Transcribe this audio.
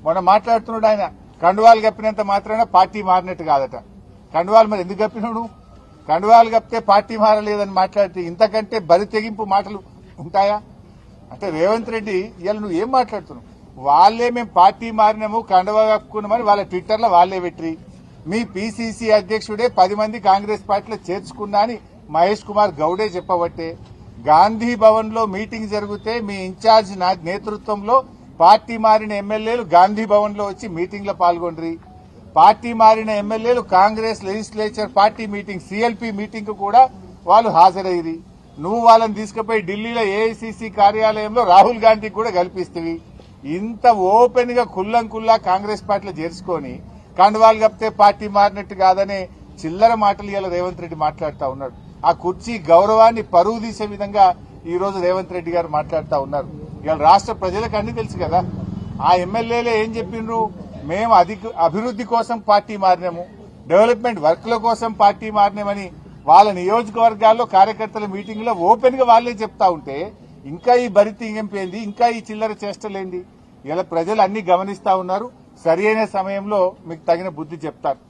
మొన్న మాట్లాడుతున్నాడు ఆయన కండువాలు కప్పినంత మాత్రాన పార్టీ మారినట్టు కాదట. కండువాలు మరి ఎందుకు కప్పినాడు? కండువాలు కప్పితే పార్టీ మారలేదని మాట్లాడితే ఇంతకంటే బరి తెగింపు మాటలు ఉంటాయా? అంటే రేవంత్ రెడ్డి ఇవాళ నువ్వు ఏం మాట్లాడుతున్నావు? వాళ్లే మేము పార్టీ మారినాము కండువా కప్పుకున్నామని వాళ్ళ ట్విట్టర్లో వాళ్లే పెట్టి మీ పీసీసీ అధ్యక్షుడే 10 మంది కాంగ్రెస్ పార్టీలో చేర్చుకున్నా అని మహేష్ కుమార్ గౌడే చెప్పబట్టే గాంధీ భవన్ లో మీటింగ్ జరిగితే మీ ఇన్ఛార్జ్ నేతృత్వంలో పార్టీ మారిన ఎమ్మెల్యేలు గాంధీ భవన్ లో వచ్చి మీటింగ్ లో పాల్గొండ్రి. పార్టీ మారిన ఎమ్మెల్యేలు Congress legislature party meeting CLP meeting కు కూడా వాళ్ళు హాజరయ్యి నువ్వు వాళ్ళని తీసుకుపోయి ఢిల్లీలో ఏఐసీసీ కార్యాలయంలో రాహుల్ గాంధీకి కూడా కల్పిస్తవి. ఇంత ఓపెన్ గా కుల్లా కాంగ్రెస్ పార్టీలో చేర్చుకొని కండువాలు కప్పితే పార్టీ మారినట్టు కాదనే చిల్లర మాటలు ఇలా రేవంత్ రెడ్డి మాట్లాడుతూ ఉన్నాడు. ఆ కుర్చీ గౌరవాన్ని పరువు తీసే విధంగా ఈ రోజు రేవంత్ రెడ్డి గారు మాట్లాడుతూ ఉన్నారు. ఇవాళ రాష్ట్ర ప్రజలకు అన్ని తెలుసు కదా. ఆ ఎమ్మెల్యేలే ఏం చెప్పిండ్రు? మేము అభివృద్ది కోసం పార్టీ మారినాము, డెవలప్మెంట్ వర్క్ల కోసం పార్టీ మారినామని వాళ్ళ నియోజకవర్గాల్లో కార్యకర్తల మీటింగ్ లో ఓపెన్ గా వాళ్లే చెప్తా ఉంటే ఇంకా ఈ బరితీయింపేంది, ఇంకా ఈ చిల్లర చేష్టలేంది? ఇలా ప్రజలు అన్ని గమనిస్తా ఉన్నారు. సరైన సమయంలో మీకు తగిన బుద్ధి చెప్తారు.